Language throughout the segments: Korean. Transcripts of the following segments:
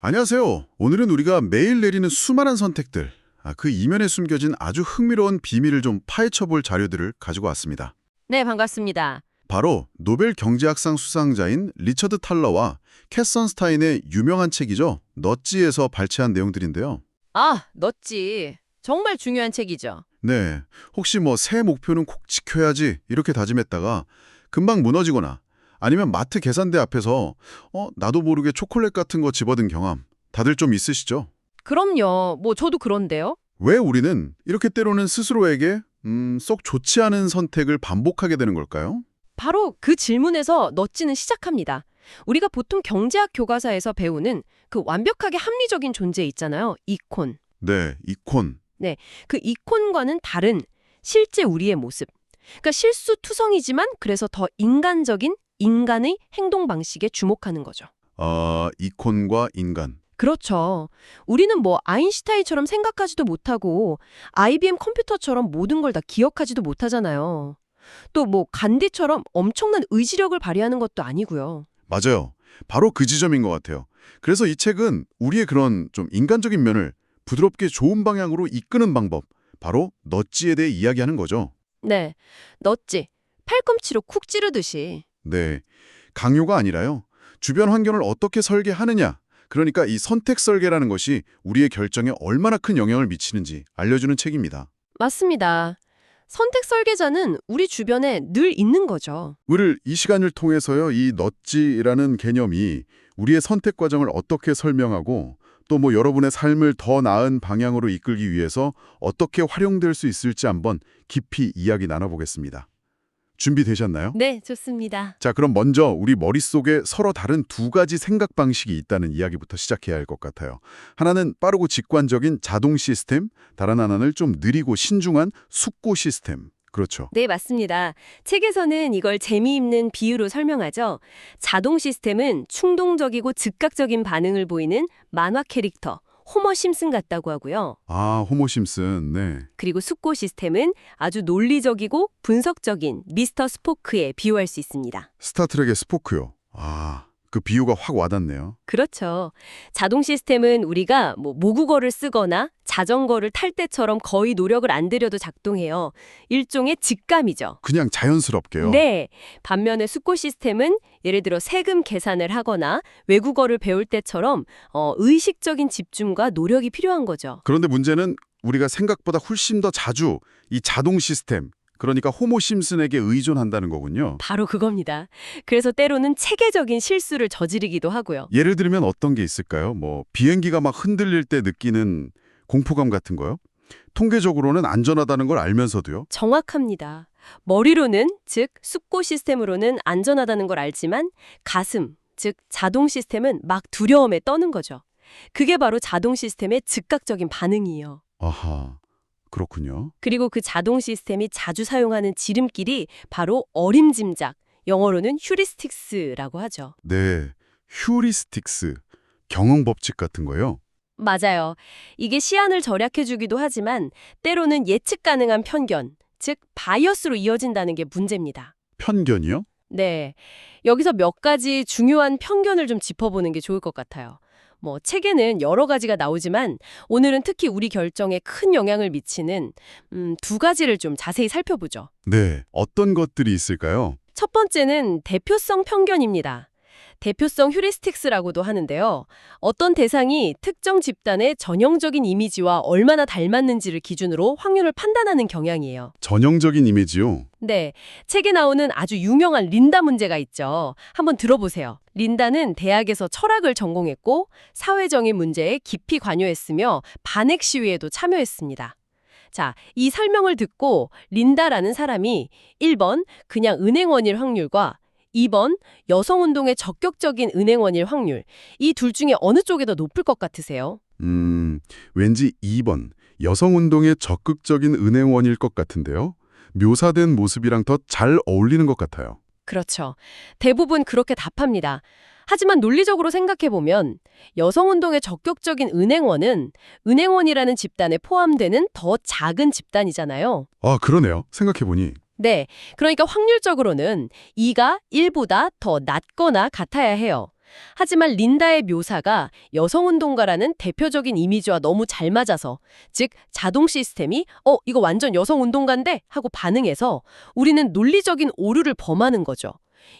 안녕하세요. 오늘은 우리가 매일 내리는 수많은 선택들, 그 이면에 숨겨진 아주 흥미로운 비밀을 좀 파헤쳐 볼 자료들을 가지고 왔습니다. 네, 반갑습니다. 바로 노벨 경제학상 수상자인 리처드 탈러와 캣 선스타인의 유명한 책이죠. 넛지에서 발췌한 내용들인데요. 아, 넛지. 정말 중요한 책이죠. 네, 혹시 뭐 새 목표는 꼭 지켜야지 이렇게 다짐했다가 금방 무너지거나 아니면 마트 계산대 앞에서 나도 모르게 초콜릿 같은 거 집어든 경험 다들 좀 있으시죠? 그럼요. 저도 그런데요. 왜 우리는 이렇게 때로는 스스로에게 썩 좋지 않은 선택을 반복하게 되는 걸까요? 바로 그 질문에서 넛지는 시작합니다. 우리가 보통 경제학 교과서에서 배우는 그 완벽하게 합리적인 존재 있잖아요. 이콘. 네, 이콘. 그 이콘과는 다른 실제 우리의 모습. 그러니까 실수투성이지만 그래서 더 인간적인 인간의 행동 방식에 주목하는 거죠. 이콘과 인간. 그렇죠. 우리는 아인슈타인처럼 생각하지도 못하고 IBM 컴퓨터처럼 모든 걸 다 기억하지도 못하잖아요. 또 간디처럼 엄청난 의지력을 발휘하는 것도 아니고요. 맞아요. 바로 그 지점인 것 같아요. 그래서 이 책은 우리의 그런 좀 인간적인 면을 부드럽게 좋은 방향으로 이끄는 방법, 바로 넛지에 대해 이야기하는 거죠. 네, 넛지. 팔꿈치로 쿡 찌르듯이. 네, 강요가 아니라요. 주변 환경을 어떻게 설계하느냐, 그러니까 이 선택 설계라는 것이 우리의 결정에 얼마나 큰 영향을 미치는지 알려주는 책입니다. 맞습니다. 선택 설계자는 우리 주변에 늘 있는 거죠. 우리를 이 시간을 통해서요, 이 넛지라는 개념이 우리의 선택 과정을 어떻게 설명하고 또 여러분의 삶을 더 나은 방향으로 이끌기 위해서 어떻게 활용될 수 있을지 한번 깊이 이야기 나눠보겠습니다. 준비되셨나요? 네, 좋습니다. 자, 그럼 먼저 우리 머릿속에 서로 다른 두 가지 생각 방식이 있다는 이야기부터 시작해야 할 것 같아요. 하나는 빠르고 직관적인 자동 시스템, 다른 하나는 좀 느리고 신중한 숙고 시스템. 그렇죠. 네, 맞습니다. 책에서는 이걸 재미있는 비유로 설명하죠. 자동 시스템은 충동적이고 즉각적인 반응을 보이는 만화 캐릭터, 호머 심슨 같다고 하고요. 호모 심슨, 네. 그리고 숙고 시스템은 아주 논리적이고 분석적인 미스터 스포크에 비유할 수 있습니다. 스타트rek의 스포크요. 그 비유가 확 와닿네요. 그렇죠. 자동 시스템은 우리가 모국어를 쓰거나 자전거를 탈 때처럼 거의 노력을 안 들여도 작동해요. 일종의 직감이죠. 그냥 자연스럽게요. 네. 반면에 숙고 시스템은 예를 들어 세금 계산을 하거나 외국어를 배울 때처럼 의식적인 집중과 노력이 필요한 거죠. 그런데 문제는 우리가 생각보다 훨씬 더 자주 이 자동 시스템, 그러니까 호모 심슨에게 의존한다는 거군요. 바로 그겁니다. 그래서 때로는 체계적인 실수를 저지르기도 하고요. 예를 들면 어떤 게 있을까요? 비행기가 막 흔들릴 때 느끼는 공포감 같은 거요? 통계적으로는 안전하다는 걸 알면서도요? 정확합니다. 머리로는, 즉 숙고 시스템으로는 안전하다는 걸 알지만 가슴, 즉 자동 시스템은 막 두려움에 떠는 거죠. 그게 바로 자동 시스템의 즉각적인 반응이에요. 아하, 그렇군요. 그리고 그 자동 시스템이 자주 사용하는 지름길이 바로 어림짐작, 영어로는 휴리스틱스라고 하죠. 네, 휴리스틱스, 경영 법칙 같은 거요? 맞아요. 이게 시안을 절약해주기도 하지만 때로는 예측 가능한 편견, 즉 바이어스로 이어진다는 게 문제입니다. 편견이요? 네. 여기서 몇 가지 중요한 편견을 좀 짚어보는 게 좋을 것 같아요. 책에는 여러 가지가 나오지만 오늘은 특히 우리 결정에 큰 영향을 미치는 두 가지를 좀 자세히 살펴보죠. 네, 어떤 것들이 있을까요? 첫 번째는 대표성 편견입니다. 대표성 휴리스틱스라고도 하는데요. 어떤 대상이 특정 집단의 전형적인 이미지와 얼마나 닮았는지를 기준으로 확률을 판단하는 경향이에요. 전형적인 이미지요? 네, 책에 나오는 아주 유명한 린다 문제가 있죠. 한번 들어보세요. 린다는 대학에서 철학을 전공했고 사회정의 문제에 깊이 관여했으며 반핵 시위에도 참여했습니다. 자, 이 설명을 듣고 린다라는 사람이 1번 그냥 은행원일 확률과 2번 여성운동의 적극적인 은행원일 확률, 이 둘 중에 어느 쪽이 더 높을 것 같으세요? 왠지 2번, 여성운동의 적극적인 은행원일 것 같은데요? 묘사된 모습이랑 더 잘 어울리는 것 같아요. 그렇죠. 대부분 그렇게 답합니다. 하지만 논리적으로 생각해보면 여성운동의 적극적인 은행원은 은행원이라는 집단에 포함되는 더 작은 집단이잖아요. 그러네요. 생각해보니. 네, 그러니까 확률적으로는 2가 1보다 더 낮거나 같아야 해요. 하지만 린다의 묘사가 여성운동가라는 대표적인 이미지와 너무 잘 맞아서, 즉 자동 시스템이 이거 완전 여성운동가인데 하고 반응해서 우리는 논리적인 오류를 범하는 거죠.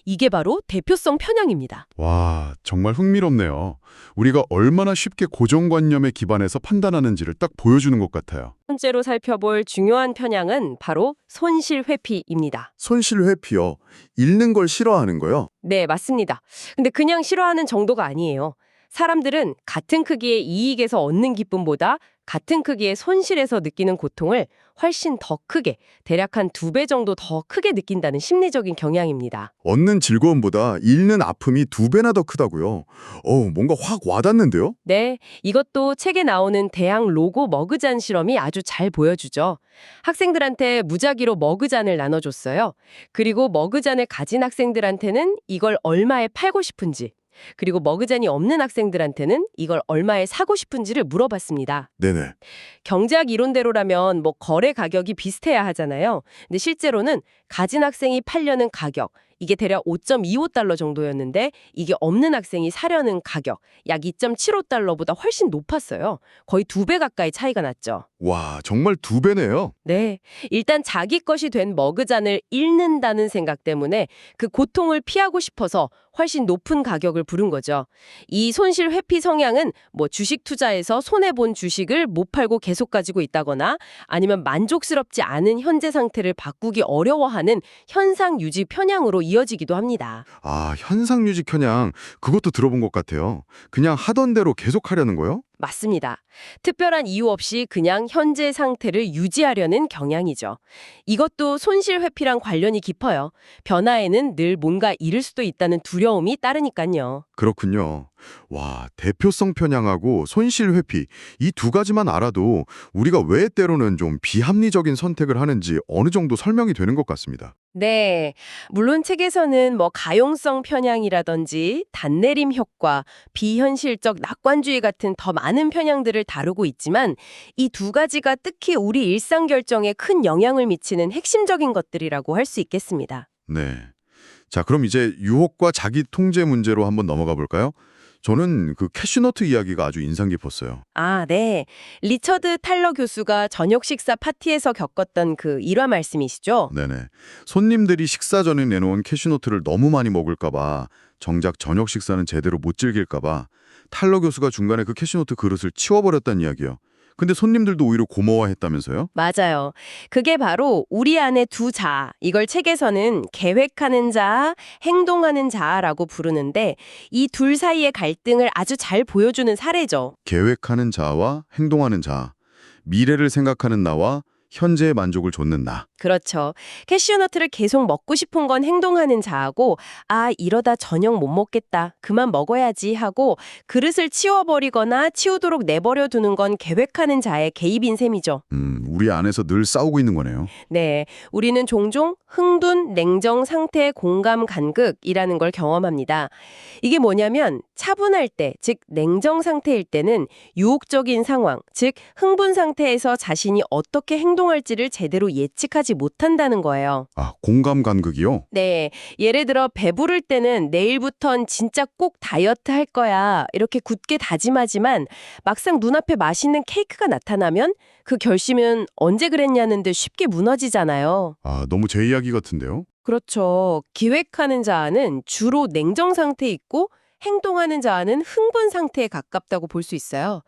이게 바로 대표성 편향입니다. 와, 정말 흥미롭네요. 우리가 얼마나 쉽게 고정관념에 기반해서 판단하는지를 딱 보여주는 것 같아요. 번째로 살펴볼 중요한 편향은 바로 손실회피입니다. 손실회피요. 읽는 걸 싫어하는 거요? 네, 맞습니다. 근데 그냥 싫어하는 정도가 아니에요. 사람들은 같은 크기의 이익에서 얻는 기쁨보다 같은 크기의 손실에서 느끼는 고통을 훨씬 더 크게, 대략 한 2배 정도 더 크게 느낀다는 심리적인 경향입니다. 얻는 즐거움보다 잃는 아픔이 2배나 더 크다고요. 뭔가 확 와닿는데요? 네, 이것도 책에 나오는 대학 로고 머그잔 실험이 아주 잘 보여주죠. 학생들한테 무작위로 머그잔을 나눠줬어요. 그리고 머그잔을 가진 학생들한테는 이걸 얼마에 팔고 싶은지, 그리고 머그잔이 없는 학생들한테는 이걸 얼마에 사고 싶은지를 물어봤습니다. 네네. 경제학 이론대로라면 거래 가격이 비슷해야 하잖아요. 근데 실제로는 가진 학생이 팔려는 가격, 이게 대략 5.25달러 정도였는데 이게 없는 학생이 사려는 가격, 약 2.75달러보다 훨씬 높았어요. 거의 2배 가까이 차이가 났죠. 와, 정말 2배네요. 네. 일단 자기 것이 된 머그잔을 잃는다는 생각 때문에 그 고통을 피하고 싶어서 훨씬 높은 가격을 부른 거죠. 이 손실 회피 성향은 주식 투자에서 손해본 주식을 못 팔고 계속 가지고 있다거나 아니면 만족스럽지 않은 현재 상태를 바꾸기 어려워하는 현상 유지 편향으로 이어지기도 합니다. 아, 현상유지 편향. 그것도 들어본 것 같아요. 그냥 하던 대로 계속 하려는 거요? 맞습니다. 특별한 이유 없이 그냥 현재 상태를 유지하려는 경향이죠. 이것도 손실 회피랑 관련이 깊어요. 변화에는 늘 뭔가 잃을 수도 있다는 두려움이 따르니까요. 그렇군요. 와, 대표성 편향하고 손실 회피. 이 2가지만 알아도 우리가 왜 때로는 좀 비합리적인 선택을 하는지 어느 정도 설명이 되는 것 같습니다. 네. 물론 책에서는 가용성 편향이라든지 단내림 효과, 비현실적 낙관주의 같은 더 많은 편향들을 다루고 있지만 이 2가지가 특히 우리 일상 결정에 큰 영향을 미치는 핵심적인 것들이라고 할 수 있겠습니다. 네. 자, 그럼 이제 유혹과 자기 통제 문제로 한번 넘어가 볼까요? 저는 그 캐슈너트 이야기가 아주 인상 깊었어요. 아, 네. 리처드 탈러 교수가 저녁 식사 파티에서 겪었던 그 일화 말씀이시죠? 네네. 손님들이 식사 전에 내놓은 캐슈너트를 너무 많이 먹을까 봐, 정작 저녁 식사는 제대로 못 즐길까 봐 탈러 교수가 중간에 그 캐슈너트 그릇을 치워버렸다는 이야기요. 근데 손님들도 오히려 고마워했다면서요? 맞아요. 그게 바로 우리 안의 두 자아, 이걸 책에서는 계획하는 자아, 행동하는 자아라고 부르는데 이 둘 사이의 갈등을 아주 잘 보여주는 사례죠. 계획하는 자와 행동하는 자, 미래를 생각하는 나와 현재의 만족을 좇는 나. 그렇죠. 캐슈너트를 계속 먹고 싶은 건 행동하는 자하고 이러다 저녁 못 먹겠다. 그만 먹어야지 하고 그릇을 치워버리거나 치우도록 내버려 두는 건 계획하는 자의 개입인 셈이죠. 우리 안에서 늘 싸우고 있는 거네요. 네, 우리는 종종 흥분, 냉정 상태의 공감 간극이라는 걸 경험합니다. 이게 뭐냐면 차분할 때, 즉 냉정 상태일 때는 유혹적인 상황, 즉 흥분 상태에서 자신이 어떻게 행동할지를 제대로 예측하지 못한다는 거예요. 아, 공감 간극이요? 네, 예를 들어 배부를 때는 내일부턴 진짜 꼭 다이어트 할 거야 이렇게 굳게 다짐하지만 막상 눈앞에 맛있는 케이크가 나타나면 그 결심은 언제 그랬냐는 듯 쉽게 무너지잖아요. 아, 너무 제 이야기 같은데요? 그렇죠. 기획하는 자아는 주로 냉정 상태에 있고 행동하는 자아는 흥분 상태에 가깝다고 볼 수 있어요.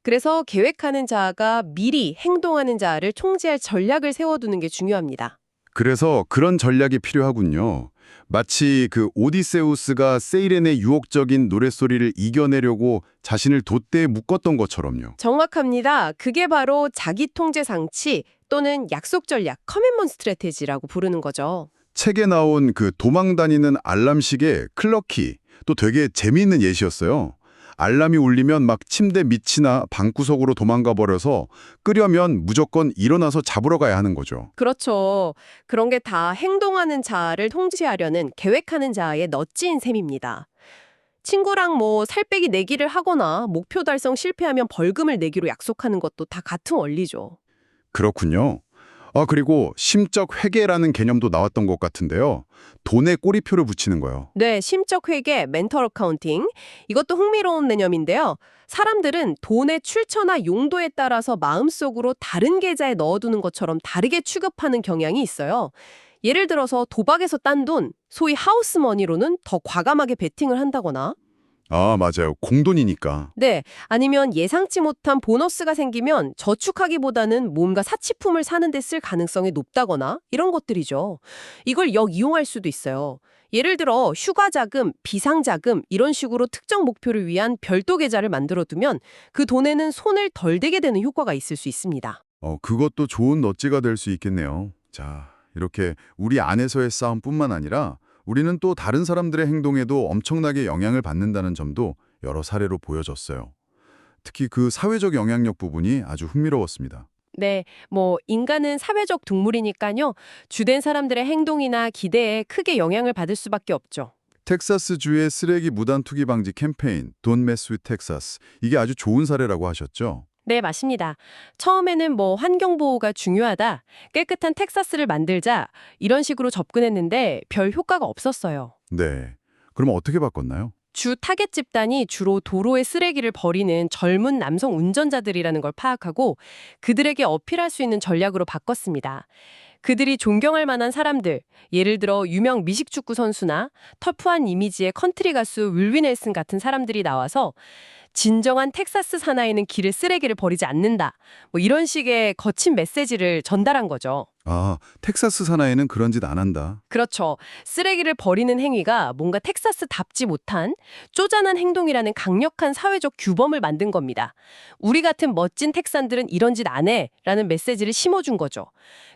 그래서 계획하는 자아가 미리 행동하는 자아를 통제할 전략을 세워두는 게 중요합니다. 그래서 그런 전략이 필요하군요. 마치 그 오디세우스가 세이렌의 유혹적인 노랫소리를 이겨내려고 자신을 돛대에 묶었던 것처럼요. 정확합니다. 그게 바로 자기 통제 장치 또는 약속 전략, 커밋먼트 스트래테지라고 부르는 거죠. 책에 나온 그 도망 다니는 알람식의 클럭키, 또 되게 재미있는 예시였어요. 알람이 울리면 막 침대 밑이나 방구석으로 도망가 버려서 끄려면 무조건 일어나서 잡으러 가야 하는 거죠. 그렇죠. 그런 게 다 행동하는 자아를 통제하려는 계획하는 자아의 넛지인 셈입니다. 친구랑 살 빼기 내기를 하거나 목표 달성 실패하면 벌금을 내기로 약속하는 것도 다 같은 원리죠. 그렇군요. 그리고 심적 회계라는 개념도 나왔던 것 같은데요. 돈에 꼬리표를 붙이는 거예요. 네, 심적 회계, 멘털 어카운팅. 이것도 흥미로운 개념인데요. 사람들은 돈의 출처나 용도에 따라서 마음속으로 다른 계좌에 넣어두는 것처럼 다르게 취급하는 경향이 있어요. 예를 들어서 도박에서 딴 돈, 소위 하우스머니로는 더 과감하게 베팅을 한다거나, 맞아요. 공돈이니까. 네, 아니면 예상치 못한 보너스가 생기면 저축하기보다는 뭔가 사치품을 사는 데 쓸 가능성이 높다거나 이런 것들이죠. 이걸 역이용할 수도 있어요. 예를 들어 휴가자금, 비상자금 이런 식으로 특정 목표를 위한 별도 계좌를 만들어두면 그 돈에는 손을 덜 대게 되는 효과가 있을 수 있습니다. 그것도 좋은 넛지가 될 수 있겠네요. 자, 이렇게 우리 안에서의 싸움뿐만 아니라 우리는 또 다른 사람들의 행동에도 엄청나게 영향을 받는다는 점도 여러 사례로 보여졌어요. 특히 그 사회적 영향력 부분이 아주 흥미로웠습니다. 네, 인간은 사회적 동물이니까요. 주된 사람들의 행동이나 기대에 크게 영향을 받을 수밖에 없죠. 텍사스주의 쓰레기 무단 투기 방지 캠페인 Don't Mess with Texas. 이게 아주 좋은 사례라고 하셨죠? 네, 맞습니다. 처음에는 환경보호가 중요하다, 깨끗한 텍사스를 만들자 이런 식으로 접근했는데 별 효과가 없었어요. 네. 그럼 어떻게 바꿨나요? 주 타겟 집단이 주로 도로에 쓰레기를 버리는 젊은 남성 운전자들이라는 걸 파악하고 그들에게 어필할 수 있는 전략으로 바꿨습니다. 그들이 존경할 만한 사람들, 예를 들어 유명 미식축구 선수나 터프한 이미지의 컨트리 가수 윌 윈nel슨 같은 사람들이 나와서 진정한 텍사스 사나이는 길에 쓰레기를 버리지 않는다, 이런 식의 거친 메시지를 전달한 거죠. 텍사스 사나이는 그런 짓 안 한다. 그렇죠. 쓰레기를 버리는 행위가 뭔가 텍사스답지 못한 쪼잔한 행동이라는 강력한 사회적 규범을 만든 겁니다. 우리 같은 멋진 텍산들은 이런 짓 안 해 라는 메시지를 심어준 거죠.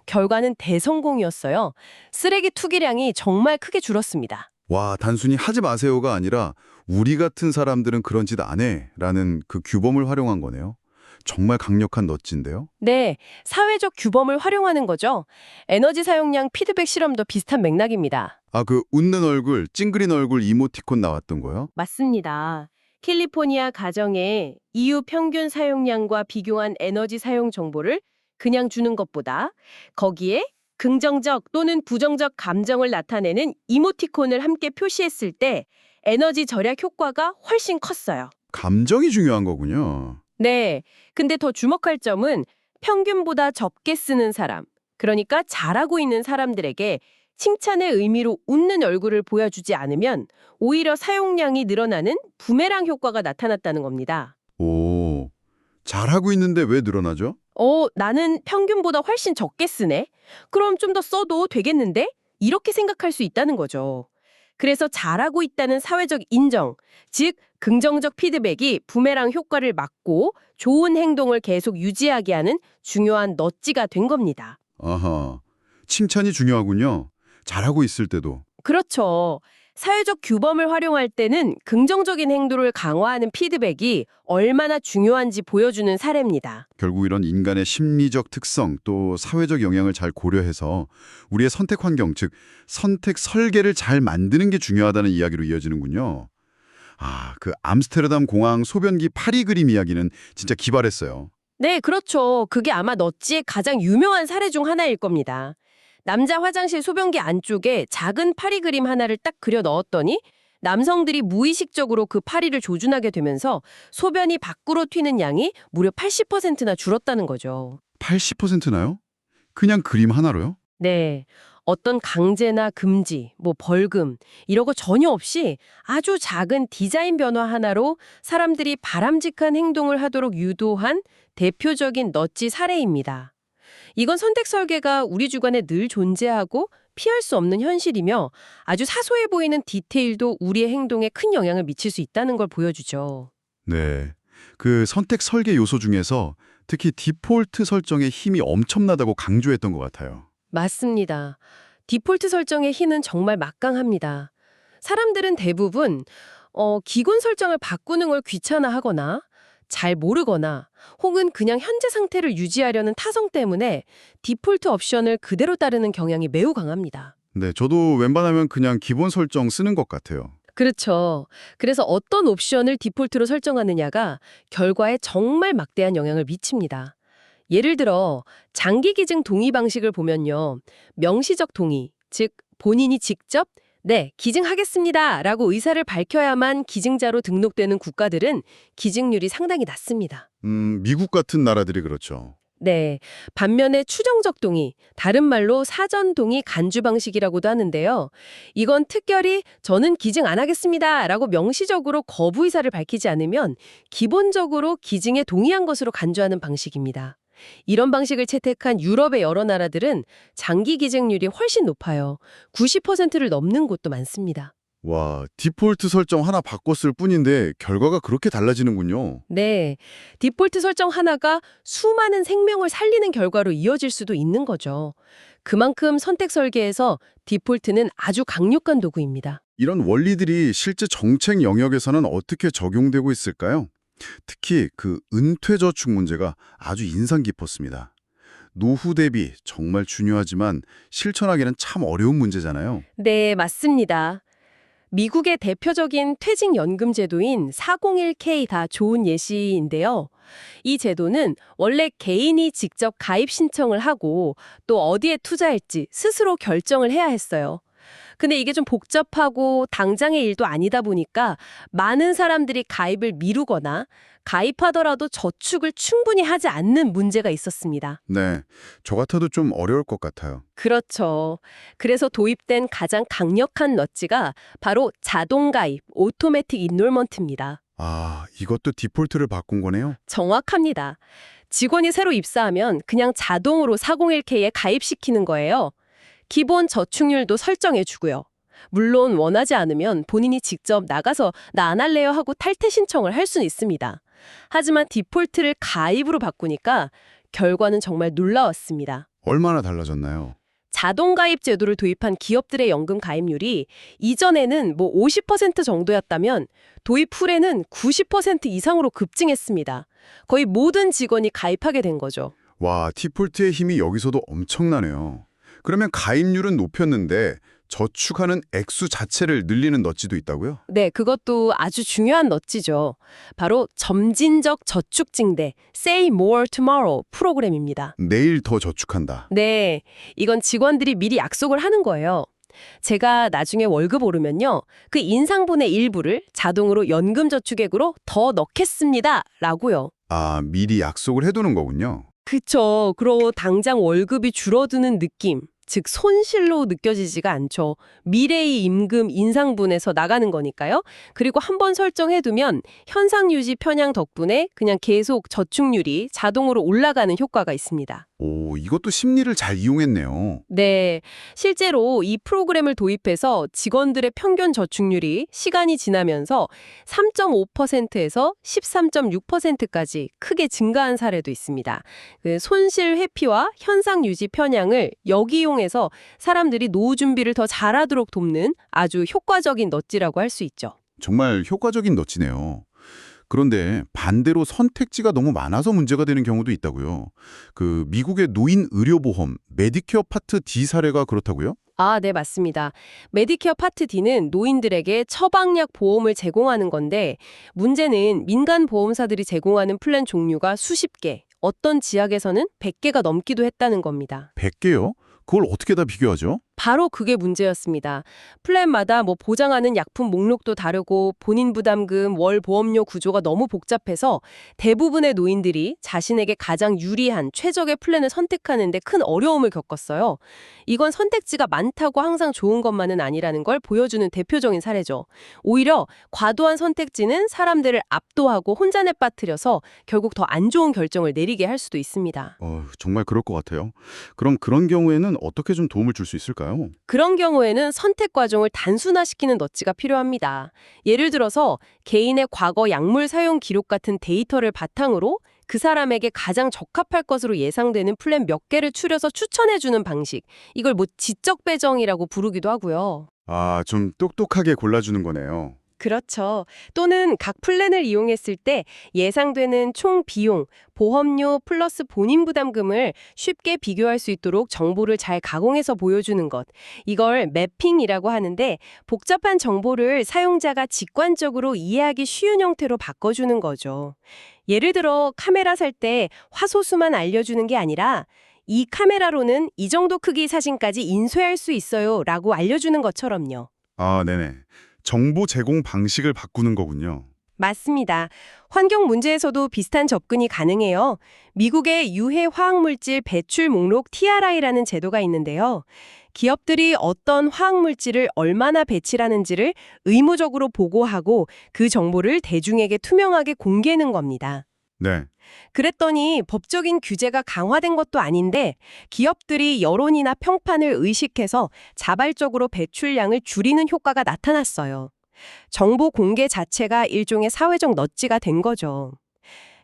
결과는 대성공이었어요. 쓰레기 투기량이 정말 크게 줄었습니다. 와, 단순히 하지 마세요가 아니라 우리 같은 사람들은 그런 짓 안 해 라는 그 규범을 활용한 거네요. 정말 강력한 넛지인데요. 네, 사회적 규범을 활용하는 거죠. 에너지 사용량 피드백 실험도 비슷한 맥락입니다. 그 웃는 얼굴, 찡그린 얼굴 이모티콘 나왔던 거요? 맞습니다. 캘리포니아 가정의 EU 평균 사용량과 비교한 에너지 사용 정보를 그냥 주는 것보다 거기에 긍정적 또는 부정적 감정을 나타내는 이모티콘을 함께 표시했을 때 에너지 절약 효과가 훨씬 컸어요. 감정이 중요한 거군요. 네, 근데 더 주목할 점은 평균보다 적게 쓰는 사람, 그러니까 잘하고 있는 사람들에게 칭찬의 의미로 웃는 얼굴을 보여주지 않으면 오히려 사용량이 늘어나는 부메랑 효과가 나타났다는 겁니다. 오, 잘하고 있는데 왜 늘어나죠? 나는 평균보다 훨씬 적게 쓰네? 그럼 좀 더 써도 되겠는데? 이렇게 생각할 수 있다는 거죠. 그래서 잘하고 있다는 사회적 인정, 즉 긍정적 피드백이 부메랑 효과를 막고 좋은 행동을 계속 유지하게 하는 중요한 넛지가 된 겁니다. 아하, 칭찬이 중요하군요. 잘하고 있을 때도. 그렇죠. 사회적 규범을 활용할 때는 긍정적인 행동을 강화하는 피드백이 얼마나 중요한지 보여주는 사례입니다. 결국 이런 인간의 심리적 특성 또 사회적 영향을 잘 고려해서 우리의 선택 환경, 즉 선택 설계를 잘 만드는 게 중요하다는 이야기로 이어지는군요. 그 암스테르담 공항 소변기 파리 그림 이야기는 진짜 기발했어요. 네, 그렇죠. 그게 아마 넛지의 가장 유명한 사례 중 하나일 겁니다. 남자 화장실 소변기 안쪽에 작은 파리 그림 하나를 딱 그려 넣었더니 남성들이 무의식적으로 그 파리를 조준하게 되면서 소변이 밖으로 튀는 양이 무려 80%나 줄었다는 거죠. 80%나요? 그냥 그림 하나로요? 네. 어떤 강제나 금지, 벌금, 이런 거 전혀 없이 아주 작은 디자인 변화 하나로 사람들이 바람직한 행동을 하도록 유도한 대표적인 넛지 사례입니다. 이건 선택 설계가 우리 주관에 늘 존재하고 피할 수 없는 현실이며 아주 사소해 보이는 디테일도 우리의 행동에 큰 영향을 미칠 수 있다는 걸 보여주죠. 네. 그 선택 설계 요소 중에서 특히 디폴트 설정의 힘이 엄청나다고 강조했던 것 같아요. 맞습니다. 디폴트 설정의 힘은 정말 막강합니다. 사람들은 대부분 기본 설정을 바꾸는 걸 귀찮아하거나 잘 모르거나 혹은 그냥 현재 상태를 유지하려는 타성 때문에 디폴트 옵션을 그대로 따르는 경향이 매우 강합니다. 네, 저도 웬만하면 그냥 기본 설정 쓰는 것 같아요. 그렇죠. 그래서 어떤 옵션을 디폴트로 설정하느냐가 결과에 정말 막대한 영향을 미칩니다. 예를 들어 장기 기증 동의 방식을 보면요. 명시적 동의, 즉 본인이 직접 네, 기증하겠습니다 라고 의사를 밝혀야만 기증자로 등록되는 국가들은 기증률이 상당히 낮습니다. 미국 같은 나라들이 그렇죠. 네, 반면에 추정적 동의, 다른 말로 사전 동의 간주 방식이라고도 하는데요. 이건 특별히 저는 기증 안 하겠습니다 라고 명시적으로 거부 의사를 밝히지 않으면 기본적으로 기증에 동의한 것으로 간주하는 방식입니다. 이런 방식을 채택한 유럽의 여러 나라들은 장기 기증률이 훨씬 높아요. 90%를 넘는 곳도 많습니다. 와, 디폴트 설정 하나 바꿨을 뿐인데 결과가 그렇게 달라지는군요. 네, 디폴트 설정 하나가 수많은 생명을 살리는 결과로 이어질 수도 있는 거죠. 그만큼 선택 설계에서 디폴트는 아주 강력한 도구입니다. 이런 원리들이 실제 정책 영역에서는 어떻게 적용되고 있을까요? 특히 그 은퇴저축 문제가 아주 인상 깊었습니다. 노후 대비 정말 중요하지만 실천하기는 참 어려운 문제잖아요. 네, 맞습니다. 미국의 대표적인 퇴직연금 제도인 401K가 좋은 예시인데요. 이 제도는 원래 개인이 직접 가입 신청을 하고 또 어디에 투자할지 스스로 결정을 해야 했어요. 근데 이게 좀 복잡하고 당장의 일도 아니다 보니까 많은 사람들이 가입을 미루거나 가입하더라도 저축을 충분히 하지 않는 문제가 있었습니다. 네, 저 같아도 좀 어려울 것 같아요. 그렇죠. 그래서 도입된 가장 강력한 넛지가 바로 자동 가입, 오토매틱 인롤먼트입니다. 아, 이것도 디폴트를 바꾼 거네요? 정확합니다. 직원이 새로 입사하면 그냥 자동으로 401K에 가입시키는 거예요. 기본 저축률도 설정해 주고요. 물론 원하지 않으면 본인이 직접 나가서 나 안 할래요 하고 탈퇴 신청을 할 수는 있습니다. 하지만 디폴트를 가입으로 바꾸니까 결과는 정말 놀라웠습니다. 얼마나 달라졌나요? 자동 가입 제도를 도입한 기업들의 연금 가입률이 이전에는 50% 정도였다면 도입 후에는 90% 이상으로 급증했습니다. 거의 모든 직원이 가입하게 된 거죠. 와, 디폴트의 힘이 여기서도 엄청나네요. 그러면 가입률은 높였는데 저축하는 액수 자체를 늘리는 넛지도 있다고요? 네, 그것도 아주 중요한 넛지죠. 바로 점진적 저축증대 Say More Tomorrow 프로그램입니다. 내일 더 저축한다. 네, 이건 직원들이 미리 약속을 하는 거예요. 제가 나중에 월급 오르면요. 그 인상분의 일부를 자동으로 연금저축액으로 더 넣겠습니다. 라고요. 아, 미리 약속을 해두는 거군요. 그쵸. 그러고 당장 월급이 줄어드는 느낌, 즉 손실로 느껴지지가 않죠. 미래의 임금 인상분에서 나가는 거니까요. 그리고 한번 설정해두면 현상 유지 편향 덕분에 그냥 계속 저축률이 자동으로 올라가는 효과가 있습니다. 오, 이것도 심리를 잘 이용했네요. 네, 실제로 이 프로그램을 도입해서 직원들의 평균 저축률이 시간이 지나면서 3.5%에서 13.6%까지 크게 증가한 사례도 있습니다. 그 손실 회피와 현상 유지 편향을 역이용해서 사람들이 노후 준비를 더 잘하도록 돕는 아주 효과적인 넛지라고 할 수 있죠. 정말 효과적인 넛지네요. 그런데 반대로 선택지가 너무 많아서 문제가 되는 경우도 있다고요. 그 미국의 노인 의료보험 메디케어 파트 D 사례가 그렇다고요? 아, 네, 맞습니다. 메디케어 파트 D는 노인들에게 처방약 보험을 제공하는 건데 문제는 민간 보험사들이 제공하는 플랜 종류가 수십 개, 어떤 지역에서는 100개가 넘기도 했다는 겁니다. 100개요? 그걸 어떻게 다 비교하죠? 바로 그게 문제였습니다. 플랜마다 보장하는 약품 목록도 다르고 본인 부담금, 월 보험료 구조가 너무 복잡해서 대부분의 노인들이 자신에게 가장 유리한 최적의 플랜을 선택하는 데 큰 어려움을 겪었어요. 이건 선택지가 많다고 항상 좋은 것만은 아니라는 걸 보여주는 대표적인 사례죠. 오히려 과도한 선택지는 사람들을 압도하고 혼란에 빠뜨려서 결국 더 안 좋은 결정을 내리게 할 수도 있습니다. 정말 그럴 것 같아요. 그럼 그런 경우에는 어떻게 좀 도움을 줄 수 있을까요? 그런 경우에는 선택 과정을 단순화시키는 넛지가 필요합니다. 예를 들어서 개인의 과거 약물 사용 기록 같은 데이터를 바탕으로 그 사람에게 가장 적합할 것으로 예상되는 플랜 몇 개를 추려서 추천해주는 방식. 이걸 지적 배정이라고 부르기도 하고요. 아, 좀 똑똑하게 골라주는 거네요. 그렇죠. 또는 각 플랜을 이용했을 때 예상되는 총 비용, 보험료 플러스 본인 부담금을 쉽게 비교할 수 있도록 정보를 잘 가공해서 보여주는 것. 이걸 매핑이라고 하는데 복잡한 정보를 사용자가 직관적으로 이해하기 쉬운 형태로 바꿔주는 거죠. 예를 들어 카메라 살 때 화소수만 알려주는 게 아니라 이 카메라로는 이 정도 크기 사진까지 인쇄할 수 있어요 라고 알려주는 것처럼요. 아, 네네. 정보 제공 방식을 바꾸는 거군요. 맞습니다. 환경 문제에서도 비슷한 접근이 가능해요. 미국의 유해 화학물질 배출 목록 TRI라는 제도가 있는데요. 기업들이 어떤 화학물질을 얼마나 배출하는지를 의무적으로 보고하고 그 정보를 대중에게 투명하게 공개하는 겁니다. 네. 그랬더니 법적인 규제가 강화된 것도 아닌데 기업들이 여론이나 평판을 의식해서 자발적으로 배출량을 줄이는 효과가 나타났어요. 정보 공개 자체가 일종의 사회적 넛지가 된 거죠.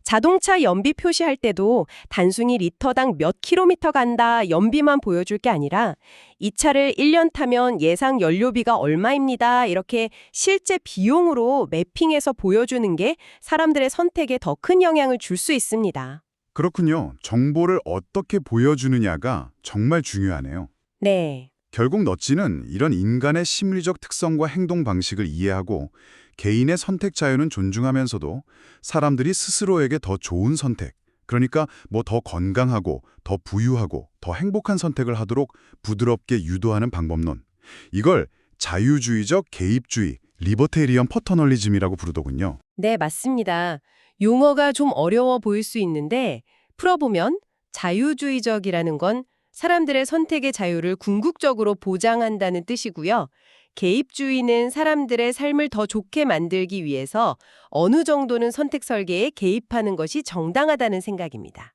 자동차 연비 표시할 때도 단순히 리터당 몇 킬로미터 간다 연비만 보여줄 게 아니라 이 차를 1년 타면 예상 연료비가 얼마입니다. 이렇게 실제 비용으로 매핑해서 보여주는 게 사람들의 선택에 더 큰 영향을 줄 수 있습니다. 그렇군요. 정보를 어떻게 보여주느냐가 정말 중요하네요. 네. 결국 넛지는 이런 인간의 심리적 특성과 행동 방식을 이해하고 개인의 선택 자유는 존중하면서도 사람들이 스스로에게 더 좋은 선택, 그러니까 뭐 더 건강하고 더 부유하고 더 행복한 선택을 하도록 부드럽게 유도하는 방법론. 이걸 자유주의적 개입주의, 리버테리언 퍼터널리즘이라고 부르더군요. 네, 맞습니다. 용어가 좀 어려워 보일 수 있는데 풀어보면 자유주의적이라는 건 사람들의 선택의 자유를 궁극적으로 보장한다는 뜻이고요. 개입주의는 사람들의 삶을 더 좋게 만들기 위해서 어느 정도는 선택 설계에 개입하는 것이 정당하다는 생각입니다.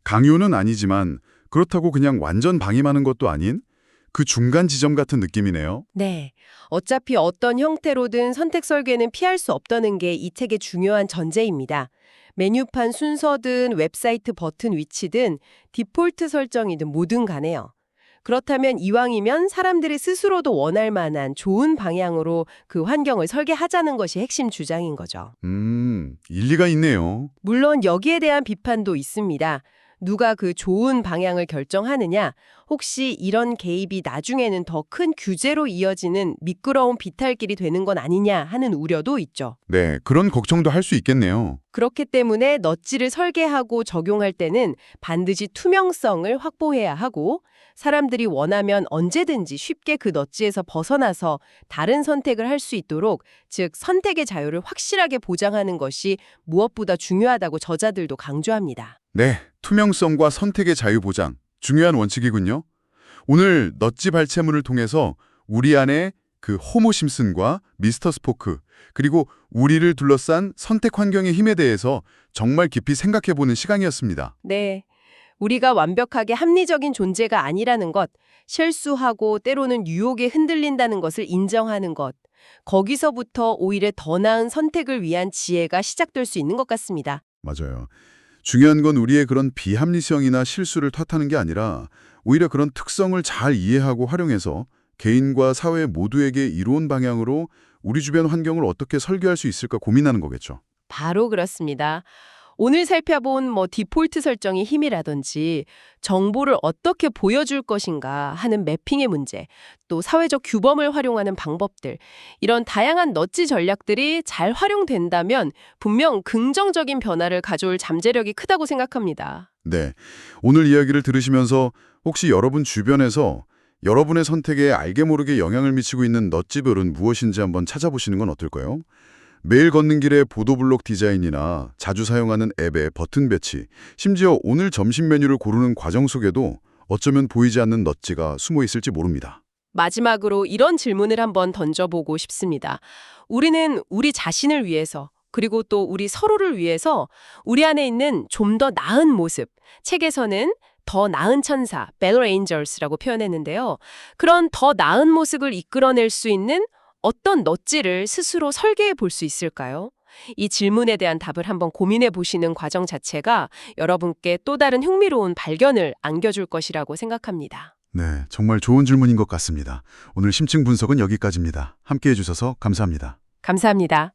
강요는 아니지만 그렇다고 그냥 완전 방임하는 것도 아닌 그 중간 지점 같은 느낌이네요. 네. 어차피 어떤 형태로든 선택 설계는 피할 수 없다는 게 이 책의 중요한 전제입니다. 메뉴판 순서든 웹사이트 버튼 위치든 디폴트 설정이든 뭐든 간에요. 그렇다면 이왕이면 사람들이 스스로도 원할 만한 좋은 방향으로 그 환경을 설계하자는 것이 핵심 주장인 거죠. 일리가 있네요. 물론 여기에 대한 비판도 있습니다. 누가 그 좋은 방향을 결정하느냐, 혹시 이런 개입이 나중에는 더 큰 규제로 이어지는 미끄러운 비탈길이 되는 건 아니냐 하는 우려도 있죠. 네, 그런 걱정도 할 수 있겠네요. 그렇기 때문에 넛지를 설계하고 적용할 때는 반드시 투명성을 확보해야 하고 사람들이 원하면 언제든지 쉽게 그 넛지에서 벗어나서 다른 선택을 할 수 있도록, 즉 선택의 자유를 확실하게 보장하는 것이 무엇보다 중요하다고 저자들도 강조합니다. 네, 투명성과 선택의 자유 보장, 중요한 원칙이군요. 오늘 넛지 발췌문을 통해서 우리 안에 그 호모 심슨과 미스터 스포크, 그리고 우리를 둘러싼 선택 환경의 힘에 대해서 정말 깊이 생각해보는 시간이었습니다. 네. 우리가 완벽하게 합리적인 존재가 아니라는 것, 실수하고 때로는 유혹에 흔들린다는 것을 인정하는 것, 거기서부터 오히려 더 나은 선택을 위한 지혜가 시작될 수 있는 것 같습니다. 맞아요. 중요한 건 우리의 그런 비합리성이나 실수를 탓하는 게 아니라 오히려 그런 특성을 잘 이해하고 활용해서 개인과 사회 모두에게 이로운 방향으로 우리 주변 환경을 어떻게 설계할 수 있을까 고민하는 거겠죠. 바로 그렇습니다. 오늘 살펴본 디폴트 설정의 힘이라든지 정보를 어떻게 보여줄 것인가 하는 매핑의 문제, 또 사회적 규범을 활용하는 방법들, 이런 다양한 넛지 전략들이 잘 활용된다면 분명 긍정적인 변화를 가져올 잠재력이 크다고 생각합니다. 네, 오늘 이야기를 들으시면서 혹시 여러분 주변에서 여러분의 선택에 알게 모르게 영향을 미치고 있는 넛지별은 무엇인지 한번 찾아보시는 건 어떨까요? 매일 걷는 길의 보도블록 디자인이나 자주 사용하는 앱의 버튼 배치, 심지어 오늘 점심 메뉴를 고르는 과정 속에도 어쩌면 보이지 않는 넛지가 숨어 있을지 모릅니다. 마지막으로 이런 질문을 한번 던져보고 싶습니다. 우리는 우리 자신을 위해서, 그리고 또 우리 서로를 위해서 우리 안에 있는 좀 더 나은 모습, 책에서는 더 나은 천사, Better Angels라고 표현했는데요. 그런 더 나은 모습을 이끌어낼 수 있는 어떤 넛지를 스스로 설계해 볼 수 있을까요? 이 질문에 대한 답을 한번 고민해 보시는 과정 자체가 여러분께 또 다른 흥미로운 발견을 안겨줄 것이라고 생각합니다. 네, 정말 좋은 질문인 것 같습니다. 오늘 심층 분석은 여기까지입니다. 함께해 주셔서 감사합니다. 감사합니다.